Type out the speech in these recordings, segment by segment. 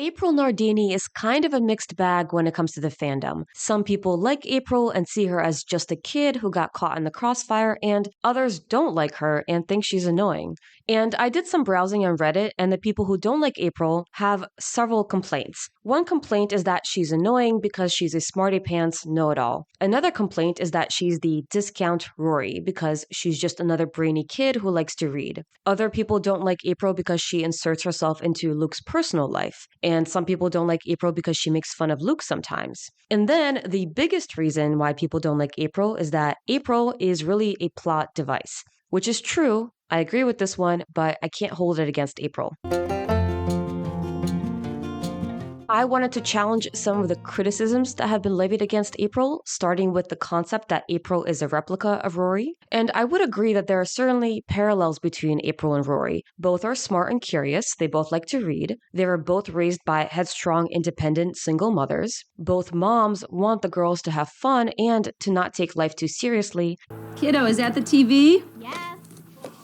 April Nardini is kind of a mixed bag when it comes to the fandom. Some people like April and see her as just a kid who got caught in the crossfire, and others don't like her and think she's annoying. And I did some browsing on Reddit, and the people who don't like April have several complaints. One complaint is that she's annoying because she's a smarty pants know it all. Another complaint is that she's the discount Rory because she's just another brainy kid who likes to read. Other people don't like April because she inserts herself into Luke's personal life. And some people don't like April because she makes fun of Luke sometimes. And then the biggest reason why people don't like April is that April is really a plot device, which is true. I agree with this one, but I can't hold it against April. I wanted to challenge some of the criticisms that have been levied against April, starting with the concept that April is a replica of Rory. And I would agree that there are certainly parallels between April and Rory. Both are smart and curious. They both like to read. They were both raised by headstrong, independent, single mothers. Both moms want the girls to have fun and to not take life too seriously. Kiddo, is that the TV? Yes.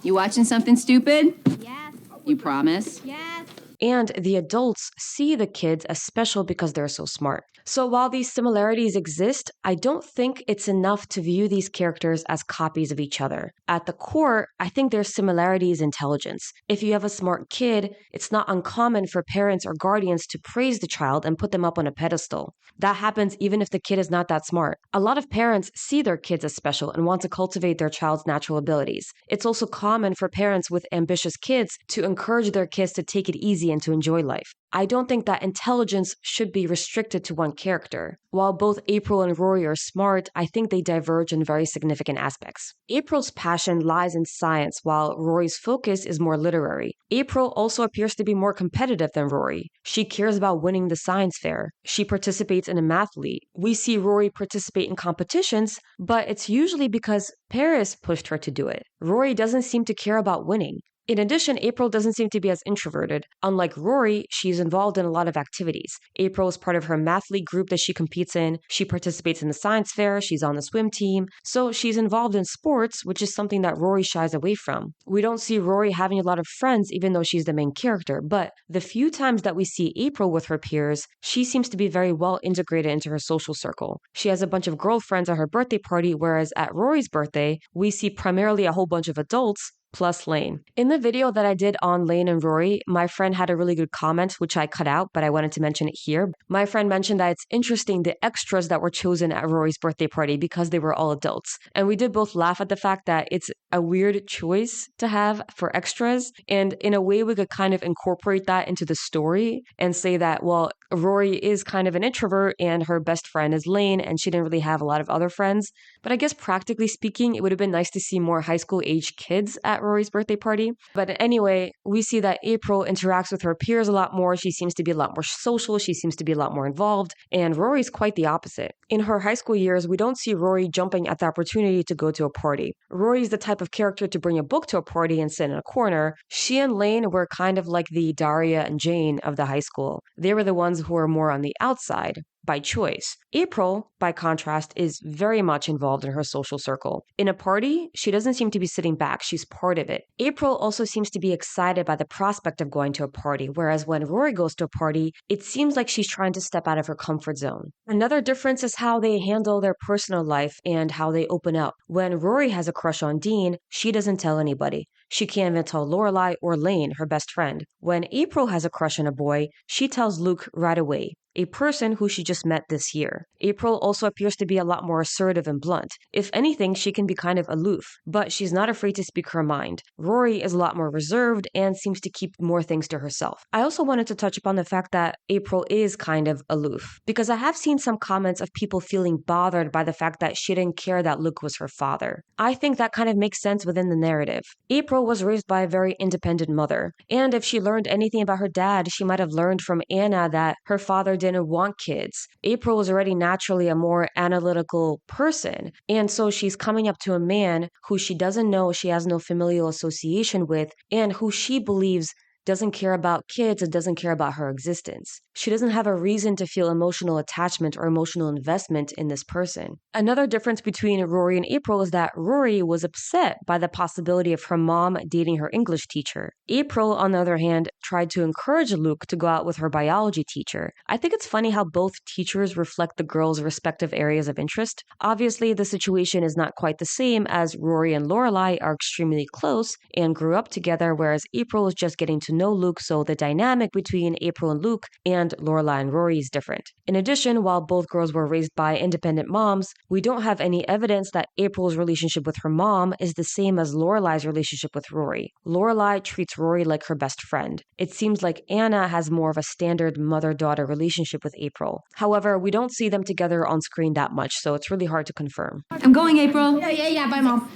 You watching something stupid? Yes. You promise? Yes. And the adults see the kids as special because they're so smart. So while these similarities exist, I don't think it's enough to view these characters as copies of each other. At the core, I think their similarity is intelligence. If you have a smart kid, it's not uncommon for parents or guardians to praise the child and put them up on a pedestal. That happens even if the kid is not that smart. A lot of parents see their kids as special and want to cultivate their child's natural abilities. It's also common for parents with ambitious kids to encourage their kids to take it easy and to enjoy life. I don't think that intelligence should be restricted to one character. While both April and Rory are smart, I think they diverge in very significant aspects. April's passion lies in science, while Rory's focus is more literary. April also appears to be more competitive than Rory. She cares about winning the science fair. She participates in a math league. We see Rory participate in competitions, but it's usually because Paris pushed her to do it. Rory doesn't seem to care about winning. In addition, April doesn't seem to be as introverted. Unlike Rory, she's involved in a lot of activities. April is part of her math league group that she competes in. She participates in the science fair. She's on the swim team. So she's involved in sports, which is something that Rory shies away from. We don't see Rory having a lot of friends, even though she's the main character. But the few times that we see April with her peers, she seems to be very well integrated into her social circle. She has a bunch of girlfriends at her birthday party, whereas at Rory's birthday, we see primarily a whole bunch of adults plus Lane. In the video that I did on Lane and Rory, my friend had a really good comment, which I cut out, but I wanted to mention it here. My friend mentioned that it's interesting the extras that were chosen at Rory's birthday party because they were all adults. And we did both laugh at the fact that it's a weird choice to have for extras. And in a way, we could kind of incorporate that into the story and say that, well, Rory is kind of an introvert and her best friend is Lane, and she didn't really have a lot of other friends. But I guess practically speaking, it would have been nice to see more high school age kids at Rory's birthday party. But anyway, we see that April interacts with her peers a lot more. She seems to be a lot more social. She seems to be a lot more involved. And Rory's quite the opposite. In her high school years, we don't see Rory jumping at the opportunity to go to a party. Rory's the type of character to bring a book to a party and sit in a corner. She and Lane were kind of like the Daria and Jane of the high school. They were the ones who were more on the outside by choice. April, by contrast, is very much involved in her social circle. In a party, she doesn't seem to be sitting back. She's part of it. April also seems to be excited by the prospect of going to a party, whereas when Rory goes to a party, it seems like she's trying to step out of her comfort zone. Another difference is how they handle their personal life and how they open up. When Rory has a crush on Dean, she doesn't tell anybody. She can't even tell Lorelai or Lane, her best friend. When April has a crush on a boy, she tells Luke right away, a person who she just met this year. April also appears to be a lot more assertive and blunt. If anything, she can be kind of aloof, but she's not afraid to speak her mind. Rory is a lot more reserved and seems to keep more things to herself. I also wanted to touch upon the fact that April is kind of aloof, because I have seen some comments of people feeling bothered by the fact that she didn't care that Luke was her father. I think that kind of makes sense within the narrative. April was raised by a very independent mother, and if she learned anything about her dad, she might have learned from Anna that her father didn't want kids. April was already naturally a more analytical person, and so she's coming up to a man who she doesn't know, she has no familial association with, and who she believes doesn't care about kids, and doesn't care about her existence. She doesn't have a reason to feel emotional attachment or emotional investment in this person. Another difference between Rory and April is that Rory was upset by the possibility of her mom dating her English teacher. April, on the other hand, tried to encourage Luke to go out with her biology teacher. I think it's funny how both teachers reflect the girls' respective areas of interest. Obviously, the situation is not quite the same, as Rory and Lorelai are extremely close and grew up together, whereas April is just getting to know Luke, so the dynamic between April and Luke and Lorelai and Rory is different. In addition, while both girls were raised by independent moms, we don't have any evidence that April's relationship with her mom is the same as Lorelai's relationship with Rory. Lorelai treats Rory like her best friend. It seems like Anna has more of a standard mother-daughter relationship with April. However, we don't see them together on screen that much, so it's really hard to confirm. I'm going, April. Yeah, bye, Mom.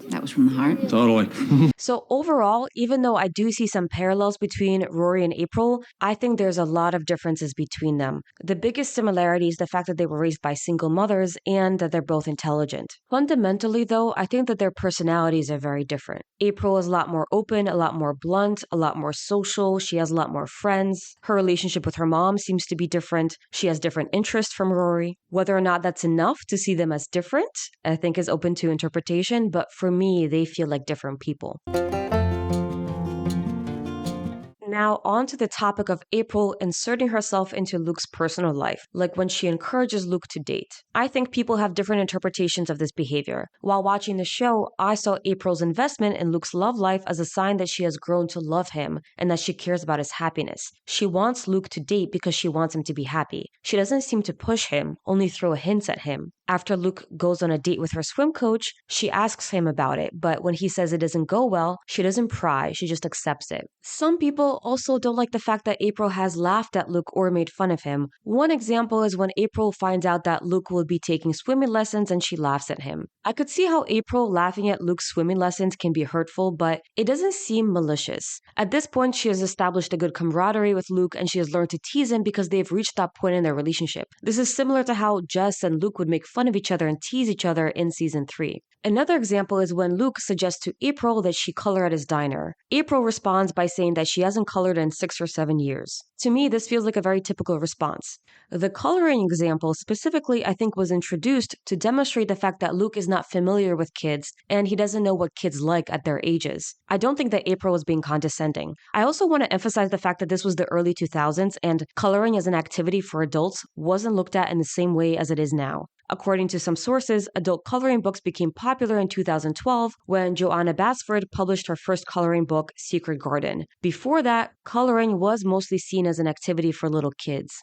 That was from the heart. Totally. So overall, even though I do see some parallels between Rory and April, I think there's a lot of differences between them. The biggest similarity is the fact that they were raised by single mothers and that they're both intelligent. Fundamentally, though, I think that their personalities are very different. April is a lot more open, a lot more blunt, a lot more social. She has a lot more friends. Her relationship with her mom seems to be different. She has different interests from Rory. Whether or not that's enough to see them as different, I think is open to interpretation, but for me, they feel like different people. Now, on to the topic of April inserting herself into Luke's personal life, like when she encourages Luke to date. I think people have different interpretations of this behavior. While watching the show, I saw April's investment in Luke's love life as a sign that she has grown to love him and that she cares about his happiness. She wants Luke to date because she wants him to be happy. She doesn't seem to push him, only throw hints at him. After Luke goes on a date with her swim coach, she asks him about it, but when he says it doesn't go well, she doesn't pry, she just accepts it. Some people also don't like the fact that April has laughed at Luke or made fun of him. One example is when April finds out that Luke will be taking swimming lessons and she laughs at him. I could see how April laughing at Luke's swimming lessons can be hurtful, but it doesn't seem malicious. At this point, she has established a good camaraderie with Luke and she has learned to tease him because they've reached that point in their relationship. This is similar to how Jess and Luke would make fun of each other and tease each other in season 3. Another example is when Luke suggests to April that she color at his diner. April responds by saying that she hasn't colored in 6 or 7 years. To me, this feels like a very typical response. The coloring example specifically, I think, was introduced to demonstrate the fact that Luke is not familiar with kids and he doesn't know what kids like at their ages. I don't think that April was being condescending. I also want to emphasize the fact that this was the early 2000s and coloring as an activity for adults wasn't looked at in the same way as it is now. According to some sources, adult coloring books became popular in 2012 when Joanna Basford published her first coloring book, Secret Garden. Before that, coloring was mostly seen as an activity for little kids.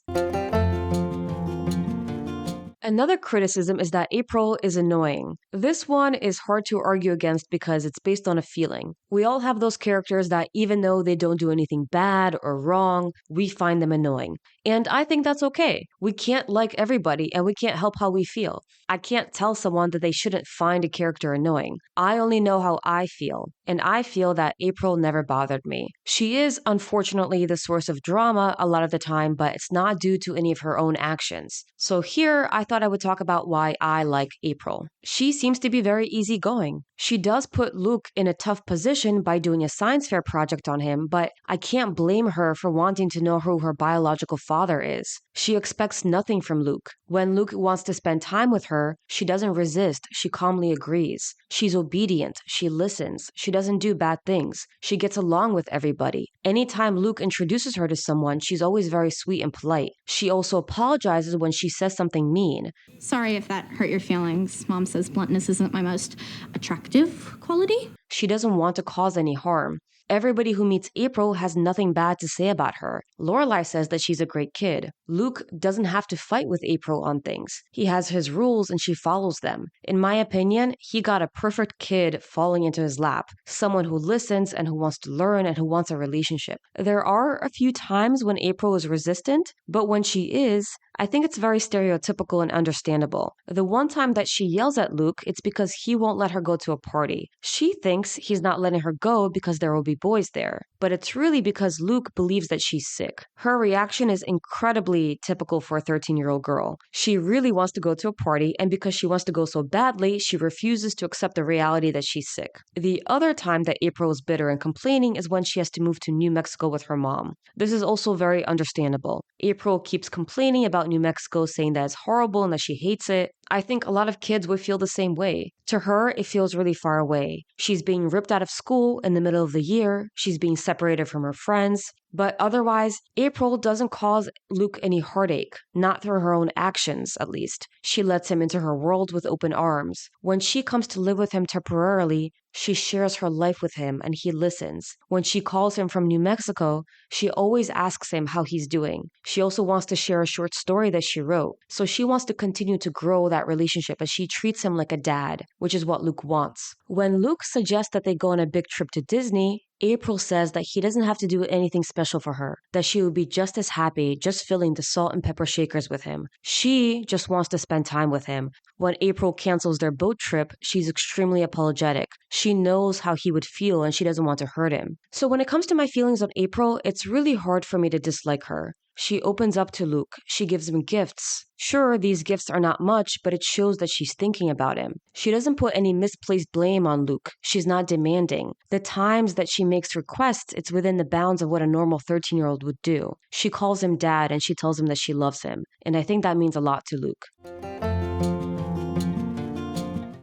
Another criticism is that April is annoying. This one is hard to argue against because it's based on a feeling. We all have those characters that even though they don't do anything bad or wrong, we find them annoying. And I think that's okay. We can't like everybody and we can't help how we feel. I can't tell someone that they shouldn't find a character annoying. I only know how I feel. And I feel that April never bothered me. She is, unfortunately, the source of drama a lot of the time, but it's not due to any of her own actions. So here, I thought I would talk about why I like April. She seems to be very easygoing. She does put Luke in a tough position by doing a science fair project on him, but I can't blame her for wanting to know who her biological father is. She expects nothing from Luke. When Luke wants to spend time with her, she doesn't resist. She calmly agrees. She's obedient. She listens. She doesn't do bad things. She gets along with everybody. Anytime Luke introduces her to someone, she's always very sweet and polite. She also apologizes when she says something mean. Sorry if that hurt your feelings. Mom says bluntness isn't my most attractive quality. She doesn't want to cause any harm. Everybody who meets April has nothing bad to say about her. Lorelai says that she's a great kid. Luke doesn't have to fight with April on things. He has his rules and she follows them. In my opinion, he got a perfect kid falling into his lap. Someone who listens and who wants to learn and who wants a relationship. There are a few times when April is resistant, but when she is, I think it's very stereotypical and understandable. The one time that she yells at Luke, it's because he won't let her go to a party. She thinks he's not letting her go because there will be boys there, but it's really because Luke believes that she's sick. Her reaction is incredibly typical for a 13-year-old girl. She really wants to go to a party, and because she wants to go so badly, she refuses to accept the reality that she's sick. The other time that April is bitter and complaining is when she has to move to New Mexico with her mom. This is also very understandable. April keeps complaining about New Mexico, saying that it's horrible and that she hates it. I think a lot of kids would feel the same way. To her, it feels really far away. She's being ripped out of school in the middle of the year. She's being separated from her friends. But otherwise, April doesn't cause Luke any heartache, not through her own actions, at least. She lets him into her world with open arms. When she comes to live with him temporarily, she shares her life with him and he listens. When she calls him from New Mexico, she always asks him how he's doing. She also wants to share a short story that she wrote. So she wants to continue to grow that relationship, and she treats him like a dad, which is what Luke wants. When Luke suggests that they go on a big trip to Disney, April says that he doesn't have to do anything special for her, that she would be just as happy just filling the salt and pepper shakers with him. She just wants to spend time with him. When April cancels their boat trip, she's extremely apologetic. She knows how he would feel and she doesn't want to hurt him. So when it comes to my feelings on April, it's really hard for me to dislike her. She opens up to Luke. She gives him gifts. Sure, these gifts are not much, but it shows that she's thinking about him. She doesn't put any misplaced blame on Luke. She's not demanding. The times that she makes requests, it's within the bounds of what a normal 13-year-old would do. She calls him dad and she tells him that she loves him. And I think that means a lot to Luke.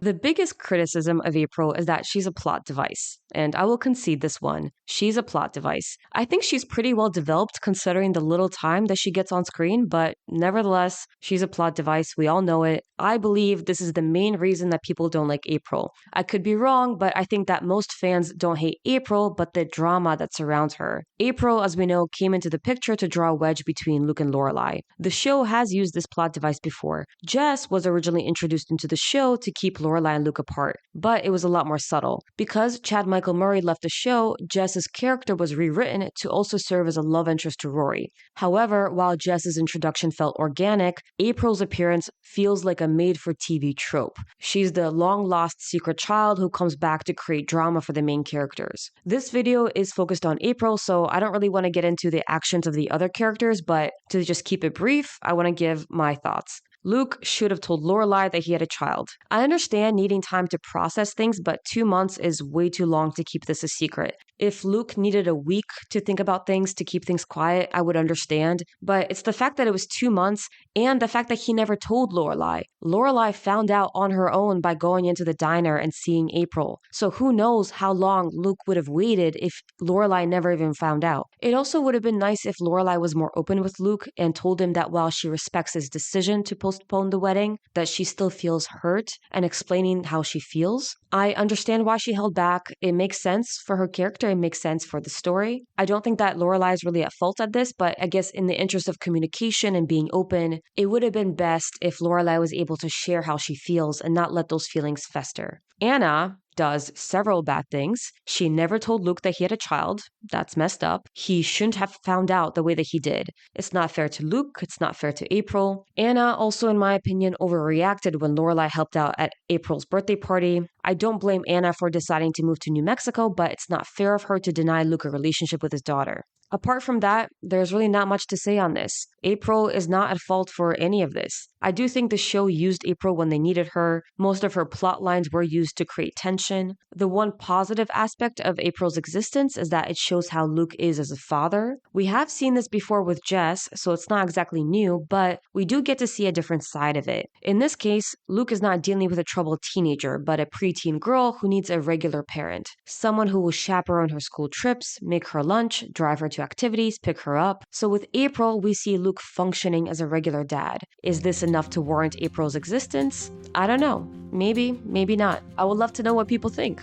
The biggest criticism of April is that she's a plot device, and I will concede this one. She's a plot device. I think she's pretty well developed considering the little time that she gets on screen, but nevertheless, she's a plot device. We all know it. I believe this is the main reason that people don't like April. I could be wrong, but I think that most fans don't hate April, but the drama that surrounds her. April, as we know, came into the picture to draw a wedge between Luke and Lorelai. The show has used this plot device before. Jess was originally introduced into the show to keep Lorelai and Luke apart, but it was a lot more subtle. Because Chad Michael Murray left the show, Jess's character was rewritten to also serve as a love interest to Rory. However, while Jess's introduction felt organic, April's appearance feels like a made-for-TV trope. She's the long-lost secret child who comes back to create drama for the main characters. This video is focused on April, so I don't really want to get into the actions of the other characters, but to just keep it brief, I want to give my thoughts. Luke should have told Lorelai that he had a child. I understand needing time to process things, but 2 months is way too long to keep this a secret. If Luke needed a week to think about things, to keep things quiet, I would understand. But it's the fact that it was 2 months and the fact that he never told Lorelai. Lorelai found out on her own by going into the diner and seeing April. So who knows how long Luke would have waited if Lorelai never even found out. It also would have been nice if Lorelai was more open with Luke and told him that while she respects his decision to postpone the wedding, that she still feels hurt, and explaining how she feels. I understand why she held back. It makes sense for her character. It makes sense for the story. I don't think that Lorelai is really at fault at this, but I guess in the interest of communication and being open, it would have been best if Lorelai was able to share how she feels and not let those feelings fester. Anna does several bad things. She never told Luke that he had a child. That's messed up. He shouldn't have found out the way that he did. It's not fair to Luke. It's not fair to April. Anna also, in my opinion, overreacted when Lorelai helped out at April's birthday party. I don't blame Anna for deciding to move to New Mexico, but it's not fair of her to deny Luke a relationship with his daughter. Apart from that, there's really not much to say on this. April is not at fault for any of this. I do think the show used April when they needed her. Most of her plot lines were used to create tension. The one positive aspect of April's existence is that it shows how Luke is as a father. We have seen this before with Jess, so it's not exactly new, but we do get to see a different side of it. In this case, Luke is not dealing with a troubled teenager, but a preteen girl who needs a regular parent. Someone who will chaperone her school trips, make her lunch, drive her to activities, pick her up. So with April, we see Luke functioning as a regular dad. Is this enough to warrant April's existence? I don't know. Maybe, maybe not. I would love to know what people think.